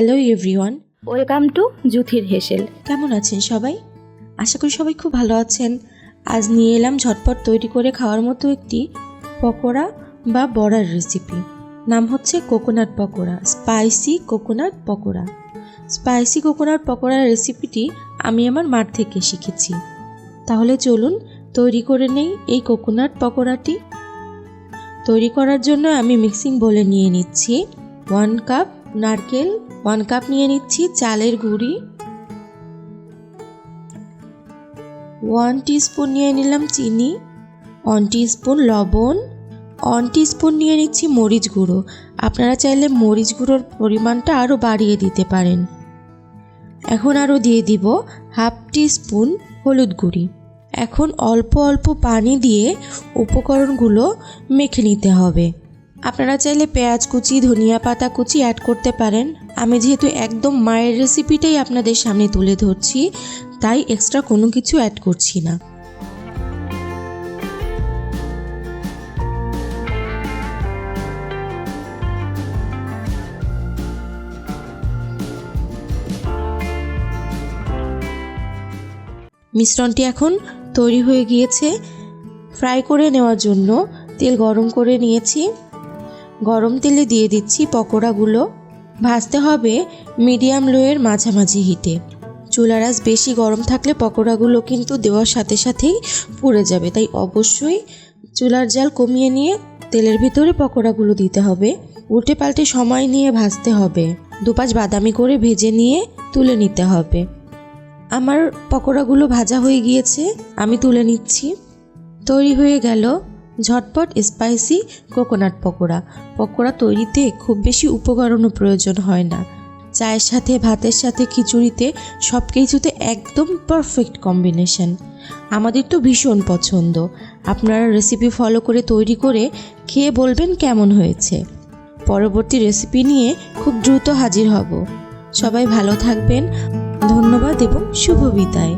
Hello everyone, welcome to জুথির হেসেল। কেমন আছেন সবাই? আশা করি সবাই খুব ভালো আছেন। আজ নিয়ে এলাম ঝটপট তৈরি করে খাওয়ার মতো একটি পকোড়া বা বড়ার রেসিপি। নাম হচ্ছে coconut pakora, spicy coconut pakora. Spicy coconut পকোড়ার রেসিপিটি আমি আমার মার থেকে শিখেছি। তাহলে চলুন তৈরি করে নেই এই কোকোনাট পকোড়াটি। তৈরি করার জন্য আমি মিক্সিং বোলে নিয়ে নিচ্ছি 1 কাপ নারকেল, 1 কাপ নিয়ে নিচ্ছি চালের গুঁড়ি, 1 টিস্পুন নিয়ে নিলাম চিনি, 1 টিস্পুন লবণ, 1 টিস্পুন নিয়ে নিচ্ছি মরিচ গুঁড়ো। আপনারা চাইলে মরিচ গুঁড়োর পরিমাণটা আরও বাড়িয়ে দিতে পারেন। এখন আরও দিয়ে দিব 1/2 টিস্পুন হলুদ গুঁড়ি। এখন অল্প অল্প পানি দিয়ে উপকরণগুলো মেখে নিতে হবে। আপনারা চাইলে পেঁয়াজ কুচি, ধনিয়া পাতা কুচি অ্যাড করতে পারেন। আমি যেহেতু একদম মায়ের রেসিপিটাই আপনাদের সামনে তুলে ধরছি, তাই এক্সট্রা কোনো কিছু অ্যাড করছি না। মিশ্রণটি এখন তৈরি হয়ে গিয়েছে। ফ্রাই করে নেওয়ার জন্য তেল গরম করে নিয়েছি। গরম তেলে দিয়ে দিচ্ছি পকোড়াগুলো। ভাজতে হবে মিডিয়াম লোয়ের মাঝামাঝি হিটে। চুলার আঁচ বেশি গরম থাকলে পকোড়াগুলো কিন্তু দেওয়ার সাথে সাথেই পুড়ে যাবে, তাই অবশ্যই চুলার জাল কমিয়ে নিয়ে তেলের ভিতরে পকোড়াগুলো দিতে হবে। উল্টে পাল্টে সময় নিয়ে ভাজতে হবে। দুপাশ বাদামি করে ভেজে নিয়ে তুলে নিতে হবে। আমার পকোড়াগুলো ভাজা হয়ে গিয়েছে, আমি তুলে নিচ্ছি। তৈরি হয়ে গেল ঝটপট স্পাইসি কোকোনাট পকোড়া। পকোড়া তৈরিতে খুব বেশি উপকরণও প্রয়োজন হয় না। চায়ের সাথে, ভাতের সাথে, খিচুড়িতে সব কিছুতে একদম পারফেক্ট কম্বিনেশন। আমাদের তো ভীষণ পছন্দ। আপনারা রেসিপি ফলো করে তৈরি করে খেয়ে বলবেন কেমন হয়েছে। পরবর্তী রেসিপি নিয়ে খুব দ্রুত হাজির হব। সবাই ভালো থাকবেন। ধন্যবাদ এবং শুভ বিদায়।